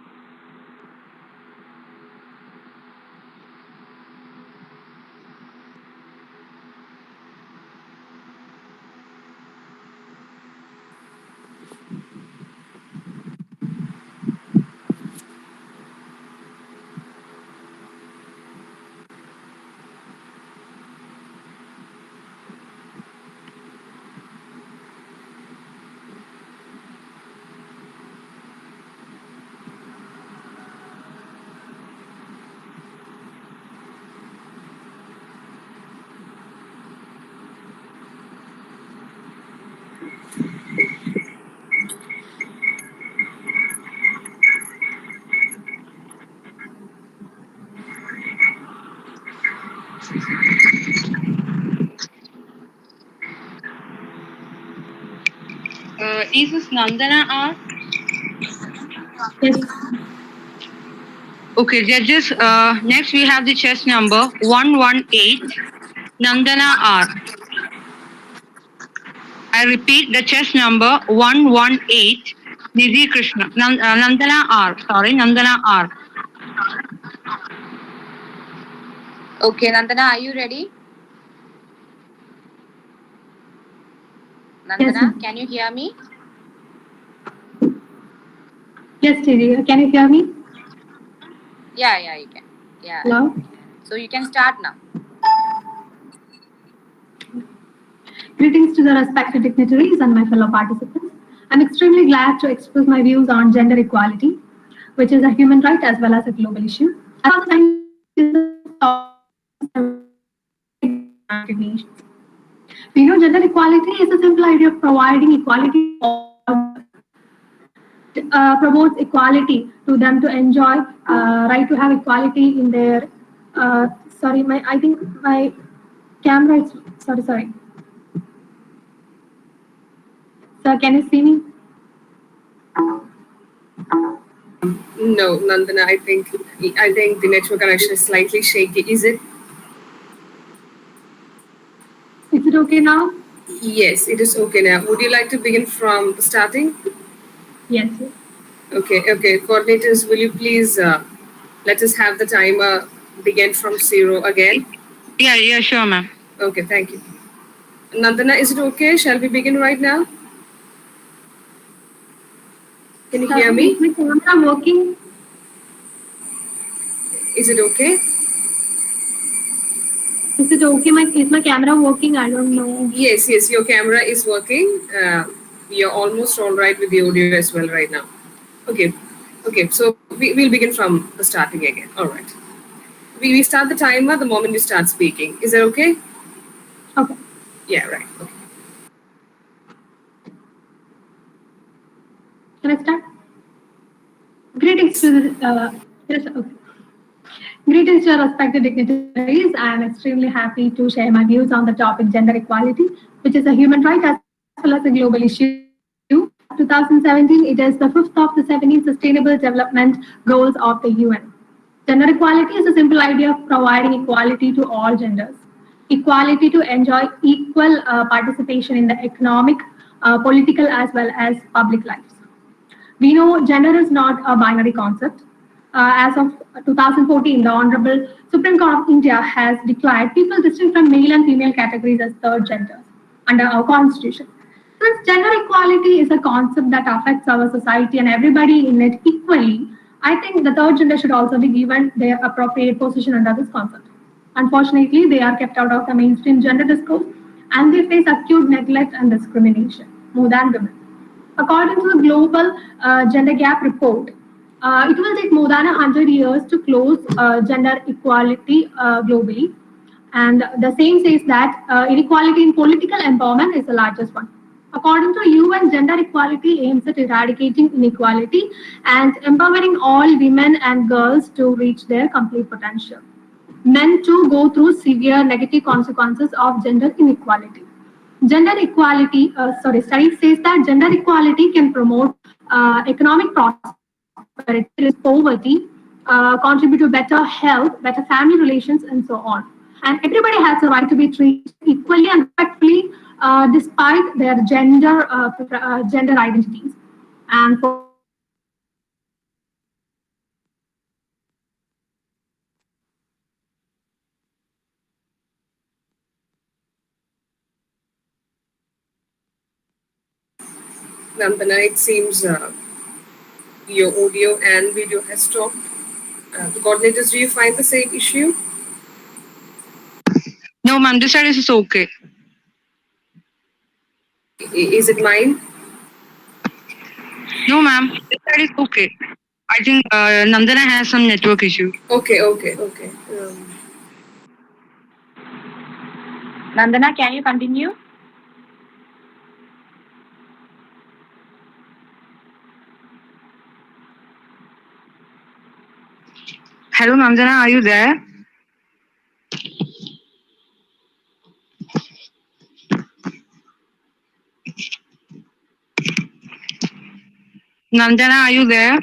Is this Nandana R? Yes. Okay, judges, next we have the chess number 118, Nandana R. I repeat, the chess number 118, Nidhi Krishna. Nandana R. Sorry, Nandana R. Okay, Nandana, are you ready? Nandana, Yes, ma'am. can you hear me? Yes, Terry. Can you hear me? Yeah, you can. Yeah. Hello? So you can start now. Greetings to the respected dignitaries and my fellow participants. I'm extremely glad to express my views on gender equality, which is a human right as well as a global issue. As far as recognition. We know gender equality is a simple idea of providing equality promotes equality to them to enjoy right to have equality in their I think my camera is sorry. Sir, can you see me? No, Nandana, I think the network connection is slightly shaky. Is it? Is it okay now? Yes, it is okay now. Would you like to begin from the starting? Yes. Okay. Coordinators, will you please let us have the timer begin from 0 again? Yeah, sure, ma'am. Okay, thank you. Nandana, is it okay? Shall we begin right now? Can you hear me? Is my camera working? Is it okay? Is it okay? Is my camera working? I don't know. Yes, your camera is working. You're almost all right with the audio as well right now. Okay, so we'll begin from the starting again. All right. We start the timer the moment you start speaking. Is that okay? Okay. Yeah, right. Okay. Can I start? Greetings to the Greetings to our respected dignitaries. I am extremely happy to share my views on the topic gender equality, which is a human right as well as a global issue. well as a global issue. As of 2017, it is the fifth of the 17 Sustainable Development Goals of the UN. Gender equality is a simple idea of providing equality to all genders, equality to enjoy equal participation in the economic, political, as well as public lives. We know gender is not a binary concept. As of 2014, the Honorable Supreme Court of India has declared people distinct from male and female categories as third genders under our constitution. Since gender equality is a concept that affects our society and everybody in it equally, I think the third gender should also be given their appropriate position under this concept. Unfortunately, they are kept out of the mainstream gender discourse and they face acute neglect and discrimination more than women. According to the Global Gender Gap Report, it will take more than 100 years to close gender equality globally. And the same says that inequality in political empowerment is the largest one. According to UN, gender equality aims at eradicating inequality and empowering all women and girls to reach their complete potential. Men too go through severe negative consequences of gender inequality. Study says that gender equality can promote economic prosperity, reduce poverty, contribute to better health, better family relations, and so on. And everybody has a right to be treated equally and respectfully, despite their gender identities. And for Nandana, it seems your audio and video has stopped. The coordinators, do you find the same issue? No, ma'am, this side is okay. Is it mine? No, ma'am, this side is okay. I think Nandana has some network issue. Okay. Nandana, can you continue? Hello, Nandana, are you there? Nandana, are you there?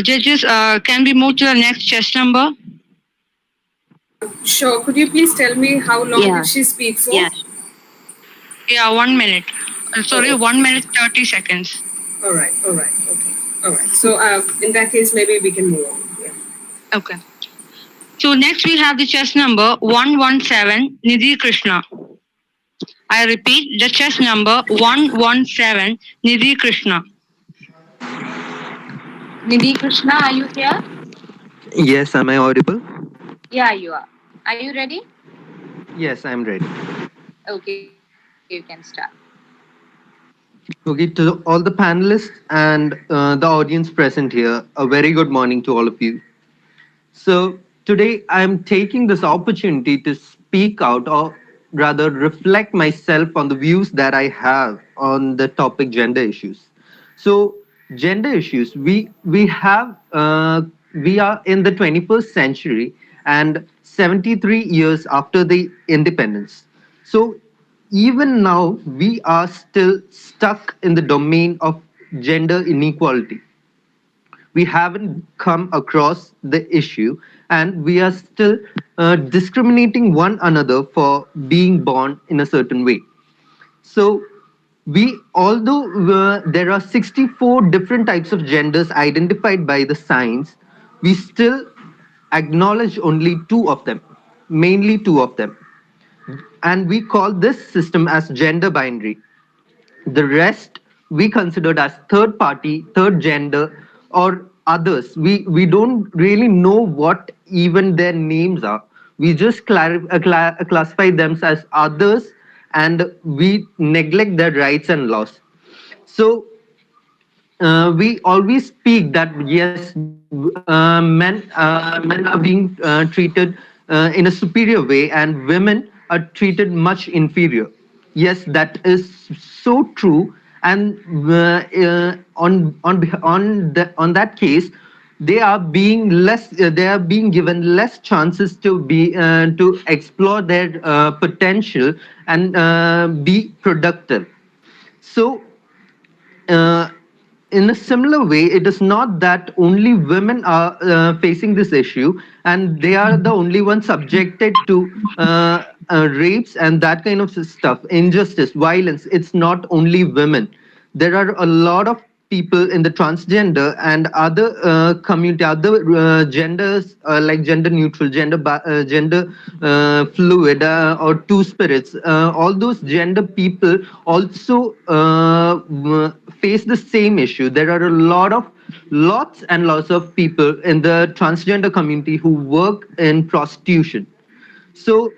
Judges, can we move to the next chess number? Sure. Could you please tell me how long did she speak for? Yes. Yeah, 1 minute. Sorry, 1 minute 30 seconds. All right. Okay. All right. So in that case, maybe we can move on. Yeah. Okay. So next we have the chess number 117, Nidhi Krishna. I repeat, the chess number 117, Nidhi Krishna. Nidhi Krishna, are you here? Yes, am I audible? Yeah, you are. Are you ready? Yes, I'm ready. Okay, you can start. Okay, to all the panelists and the audience present here, a very good morning to all of you. So today I'm taking this opportunity to speak out, or rather reflect myself on the views that I have on the topic gender issues. So gender issues, we are in the 21st century and 73 years after the independence. So even now we are still stuck in the domain of gender inequality. We haven't come across the issue and we are still discriminating one another for being born in a certain way. So although there are 64 different types of genders identified by the science, we still acknowledge only two of them, mainly two of them. And we call this system as gender binary. The rest we considered as third party, third gender, or others. We don't really know what even their names are. We just classify them as others and we neglect their rights and laws. So we always speak that yes, men are being treated in a superior way and women are treated much inferior. Yes, that is so true, and on that case, they are being given less chances to explore their potential and be productive. So uh, in a similar way, it is not that only women are facing this issue and they are the only ones subjected to rapes and that kind of stuff, injustice, violence. It's not only women. There are a lot of people in the transgender and other community, other genders, like gender neutral, gender fluid, or two spirits. All those gender people also face the same issue. There are lots and lots of people in the transgender community who work in prostitution. So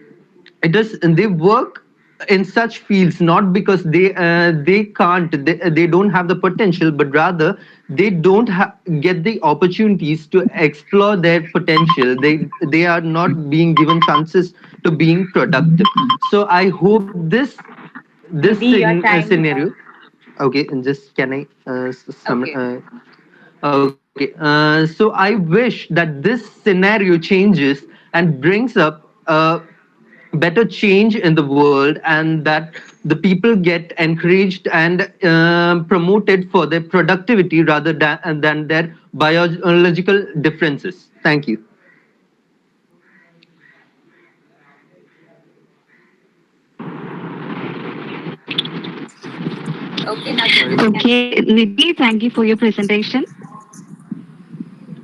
it is they work in such fields not because they don't have the potential, but rather they don't get the opportunities to explore their potential. They are not being given chances to being productive. So I hope this Maybe your time. scenario. Okay, and just can I Okay. okay. So I wish that this scenario changes and brings up better change in the world, and that the people get encouraged and promoted for their productivity rather than their biological differences. Thank you. Okay, now Okay, Nidhi, thank you for your presentation.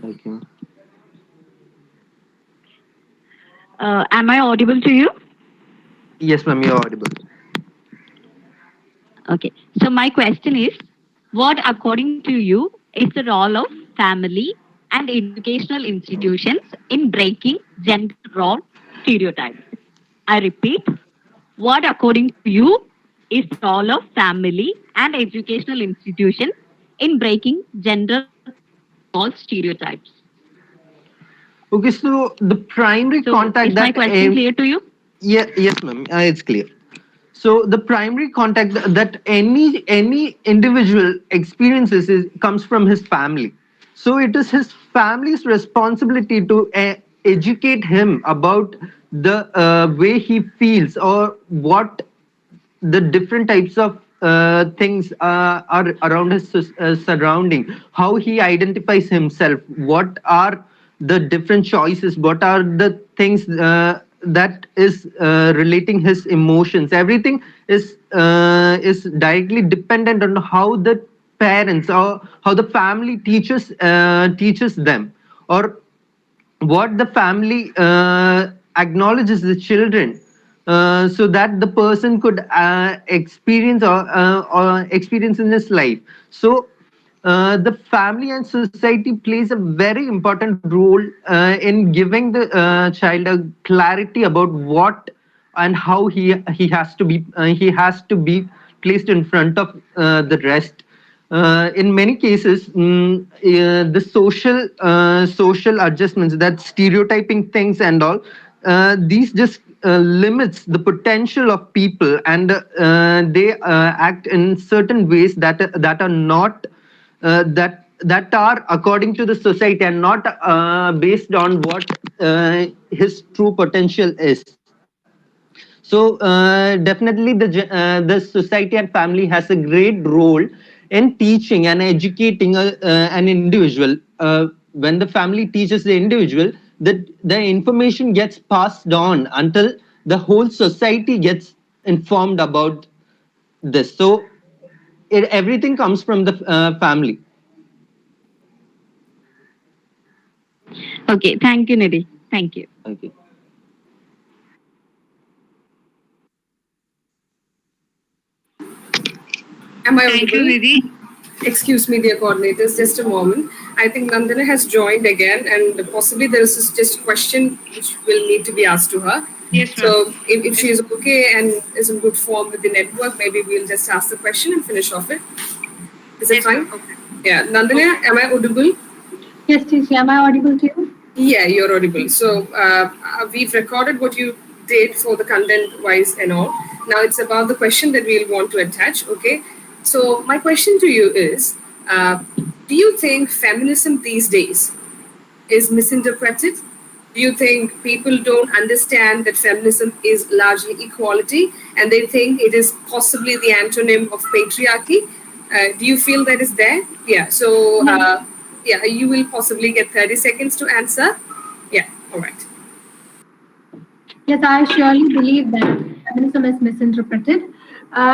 Okay. Am I audible to you? Yes, ma'am, you're audible. Okay. So my question is, what according to you is the role of family and educational institutions in breaking gender role stereotypes? I repeat, what according to you is the role of family and educational institutions in breaking gender role stereotypes? Okay, so the primary So contact is my that question clear to you? yeah, yes, ma'am, it's clear. So the primary contact that any individual experiences comes from his family. So it is his family's responsibility to educate him about the way he feels, or what the different types of things are around his surrounding, how he identifies himself, what are the different choices, what are the things that is relating his emotions. Everything is directly dependent on how the parents or how the family teaches them, or what the family acknowledges the children, so that the person could or experience in his life. So the family and society plays a very important role in giving the child a clarity about what and how he has to be placed in front of the rest. In many cases, the social adjustments, that stereotyping things and all, these just limits the potential of people, and they act in certain ways that are not that are according to the society and not based on what his true potential is. So definitely the society and family has a great role in teaching and educating an individual. When the family teaches the individual, the information gets passed on until the whole society gets informed about this. So everything comes from the family. Okay, thank you, Nidhi. Thank you. Okay. Am I Thank you, audible? Nidhi. Excuse me, dear coordinators, just a moment. I think Nandana has joined again, and possibly there is just a question which will need to be asked to her. Yes, ma'am. So, if she is okay and is in good form with the network, maybe we'll just ask the question and finish off it. Is it Yes, fine? ma'am. Okay. Yeah, Nandana, am I audible? Yes, Tishi, am I audible to you? Yeah, you're audible. So we've recorded what you did for the content wise and all. Now it's about the question that we'll want to attach. Okay. So my question to you is, do you think feminism these days is misinterpreted? Do you think people don't understand that feminism is largely equality and they think it is possibly the antonym of patriarchy? Do you feel that is there? Yeah. So, yeah, you will possibly get 30 seconds to answer. Yeah. All right. Yes, I surely believe that feminism is misinterpreted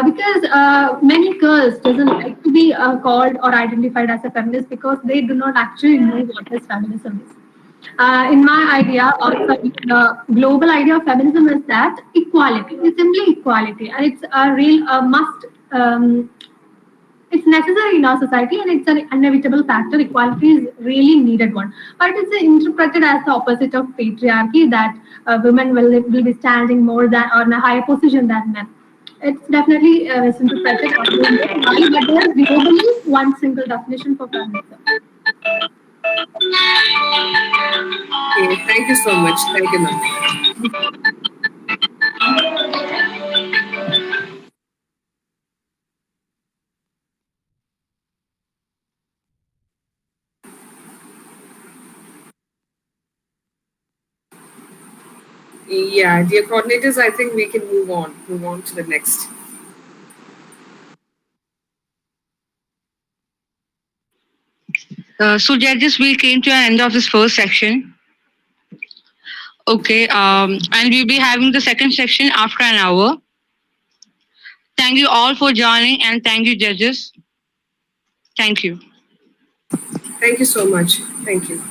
because many girls doesn't like to be called or identified as a feminist because they do not actually know what is feminism is. In my idea, or the global idea of feminism is that equality is simply equality, and it's a real must. It's necessary in our society and it's an inevitable factor. Equality is really needed one, but it's interpreted as the opposite of patriarchy, that women will be standing more than or in a higher position than men. It's definitely misinterpreted. But there is globally one single definition for feminism. Okay. Thank you so much. Thank you, ma'am. Yeah, dear coordinators, I think we can move on to the next. So judges, we came to an end of this first section. Okay, and we'll be having the second section after an hour. Thank you all for joining, and thank you, judges. Thank you. Thank you so much. Thank you.